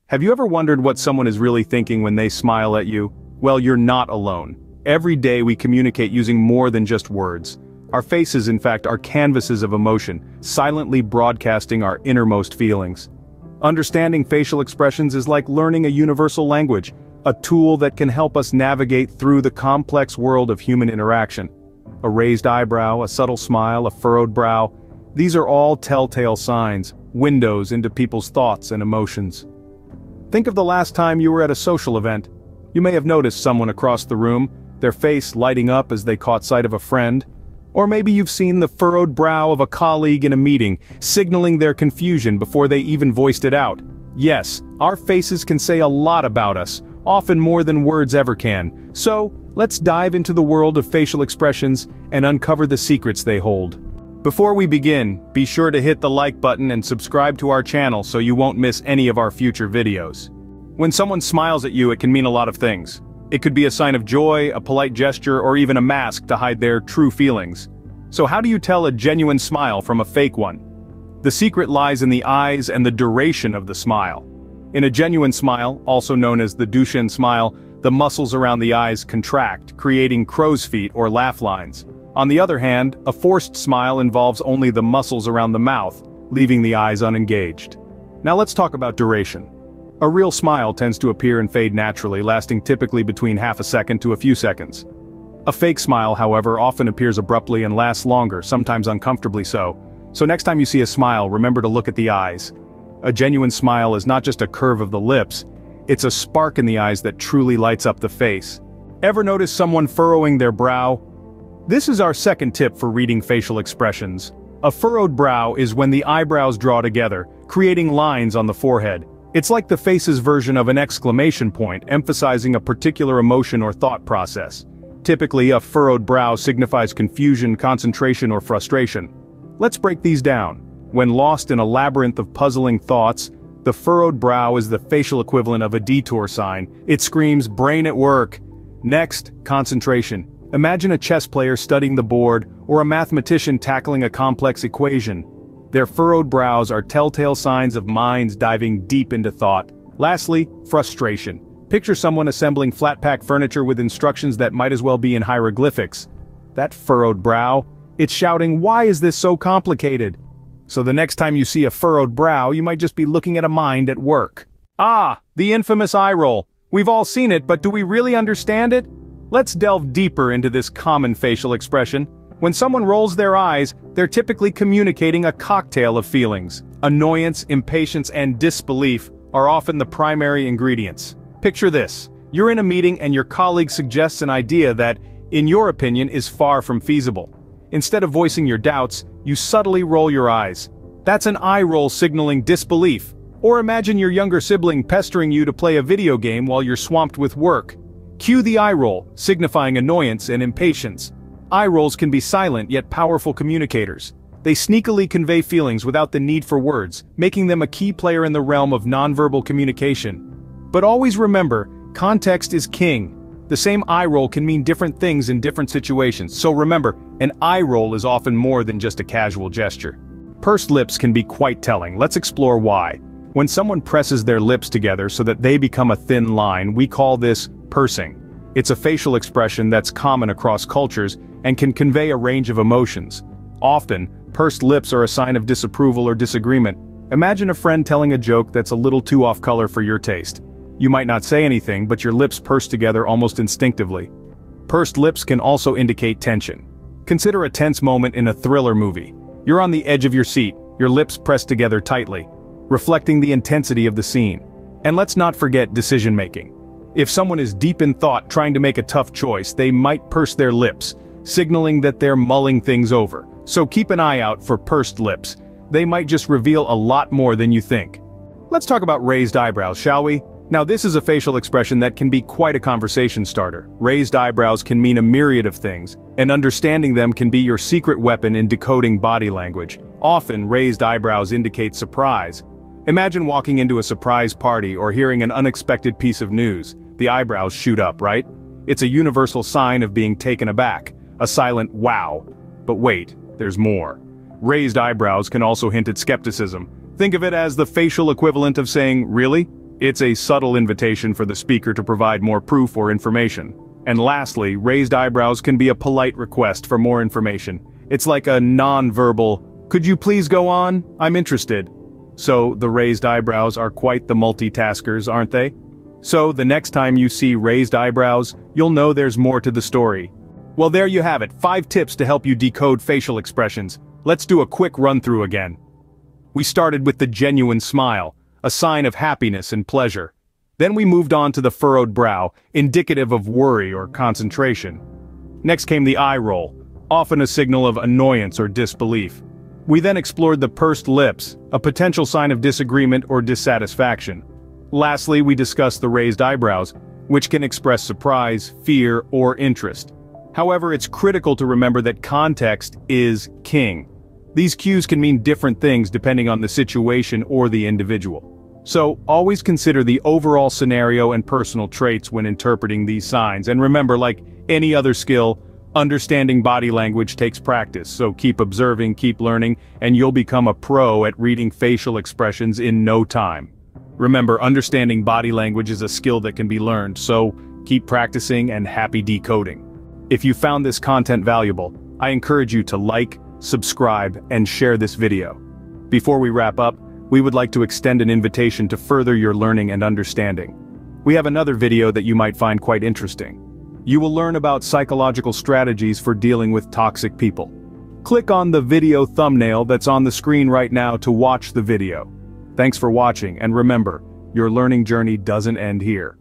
Have you ever wondered what someone is really thinking when they smile at you? Well, you're not alone. Every day we communicate using more than just words. Our faces, in fact, are canvases of emotion, silently broadcasting our innermost feelings. Understanding facial expressions is like learning a universal language, a tool that can help us navigate through the complex world of human interaction. A raised eyebrow, a subtle smile, a furrowed brow. These are all telltale signs, windows into people's thoughts and emotions. Think of the last time you were at a social event. You may have noticed someone across the room, their face lighting up as they caught sight of a friend. Or maybe you've seen the furrowed brow of a colleague in a meeting, signaling their confusion before they even voiced it out. Yes, our faces can say a lot about us, often more than words ever can. So, let's dive into the world of facial expressions and uncover the secrets they hold. Before we begin, be sure to hit the like button and subscribe to our channel so you won't miss any of our future videos. When someone smiles at you, it can mean a lot of things. It could be a sign of joy, a polite gesture, or even a mask to hide their true feelings. So how do you tell a genuine smile from a fake one? The secret lies in the eyes and the duration of the smile. In a genuine smile, also known as the Duchenne smile, the muscles around the eyes contract, creating crow's feet or laugh lines. On the other hand, a forced smile involves only the muscles around the mouth, leaving the eyes unengaged. Now let's talk about duration. A real smile tends to appear and fade naturally, lasting typically between half a second to a few seconds. A fake smile, however, often appears abruptly and lasts longer, sometimes uncomfortably so. So next time you see a smile, remember to look at the eyes. A genuine smile is not just a curve of the lips, it's a spark in the eyes that truly lights up the face. Ever notice someone furrowing their brow? This is our second tip for reading facial expressions. A furrowed brow is when the eyebrows draw together, creating lines on the forehead. It's like the face's version of an exclamation point, emphasizing a particular emotion or thought process. Typically, a furrowed brow signifies confusion, concentration, or frustration. Let's break these down. When lost in a labyrinth of puzzling thoughts, the furrowed brow is the facial equivalent of a detour sign. It screams, "Brain at work." Next, concentration. Imagine a chess player studying the board, or a mathematician tackling a complex equation. Their furrowed brows are telltale signs of minds diving deep into thought. Lastly, frustration. Picture someone assembling flat-pack furniture with instructions that might as well be in hieroglyphics. That furrowed brow, it's shouting, "Why is this so complicated?" So the next time you see a furrowed brow, you might just be looking at a mind at work. Ah, the infamous eye roll. We've all seen it, but do we really understand it? Let's delve deeper into this common facial expression. When someone rolls their eyes, they're typically communicating a cocktail of feelings. Annoyance, impatience, and disbelief are often the primary ingredients. Picture this. You're in a meeting and your colleague suggests an idea that, in your opinion, is far from feasible. Instead of voicing your doubts, you subtly roll your eyes. That's an eye roll signaling disbelief. Or imagine your younger sibling pestering you to play a video game while you're swamped with work. Cue the eye roll, signifying annoyance and impatience. Eye rolls can be silent yet powerful communicators. They sneakily convey feelings without the need for words, making them a key player in the realm of nonverbal communication. But always remember, context is king. The same eye roll can mean different things in different situations, so remember, an eye roll is often more than just a casual gesture. Pursed lips can be quite telling. Let's explore why. When someone presses their lips together so that they become a thin line, we call this pursing. It's a facial expression that's common across cultures and can convey a range of emotions. Often, pursed lips are a sign of disapproval or disagreement. Imagine a friend telling a joke that's a little too off color for your taste. You might not say anything, but your lips purse together almost instinctively. Pursed lips can also indicate tension. Consider a tense moment in a thriller movie. You're on the edge of your seat, your lips pressed together tightly, reflecting the intensity of the scene. And let's not forget decision-making. If someone is deep in thought trying to make a tough choice, they might purse their lips, signaling that they're mulling things over. So keep an eye out for pursed lips. They might just reveal a lot more than you think. Let's talk about raised eyebrows, shall we? Now this is a facial expression that can be quite a conversation starter. Raised eyebrows can mean a myriad of things, and understanding them can be your secret weapon in decoding body language. Often, raised eyebrows indicate surprise. Imagine walking into a surprise party or hearing an unexpected piece of news. The eyebrows shoot up, right? It's a universal sign of being taken aback, a silent wow. But wait, there's more. Raised eyebrows can also hint at skepticism. Think of it as the facial equivalent of saying, "Really?" It's a subtle invitation for the speaker to provide more proof or information. And lastly, raised eyebrows can be a polite request for more information. It's like a non-verbal, "Could you please go on? I'm interested." So, the raised eyebrows are quite the multitaskers, aren't they? So, the next time you see raised eyebrows, you'll know there's more to the story. Well, there you have it, 5 tips to help you decode facial expressions. Let's do a quick run-through again. We started with the genuine smile, a sign of happiness and pleasure. Then we moved on to the furrowed brow, indicative of worry or concentration. Next came the eye roll, often a signal of annoyance or disbelief. We then explored the pursed lips, a potential sign of disagreement or dissatisfaction. Lastly, we discussed the raised eyebrows, which can express surprise, fear, or interest. However, it's critical to remember that context is king. These cues can mean different things depending on the situation or the individual. So, always consider the overall scenario and personal traits when interpreting these signs, and remember, like any other skill, understanding body language takes practice, so keep observing, keep learning, and you'll become a pro at reading facial expressions in no time. Remember, understanding body language is a skill that can be learned, so keep practicing and happy decoding. If you found this content valuable, I encourage you to like, subscribe, and share this video. Before we wrap up, we would like to extend an invitation to further your learning and understanding. We have another video that you might find quite interesting. You will learn about psychological strategies for dealing with toxic people. Click on the video thumbnail that's on the screen right now to watch the video. Thanks for watching, and remember, your learning journey doesn't end here.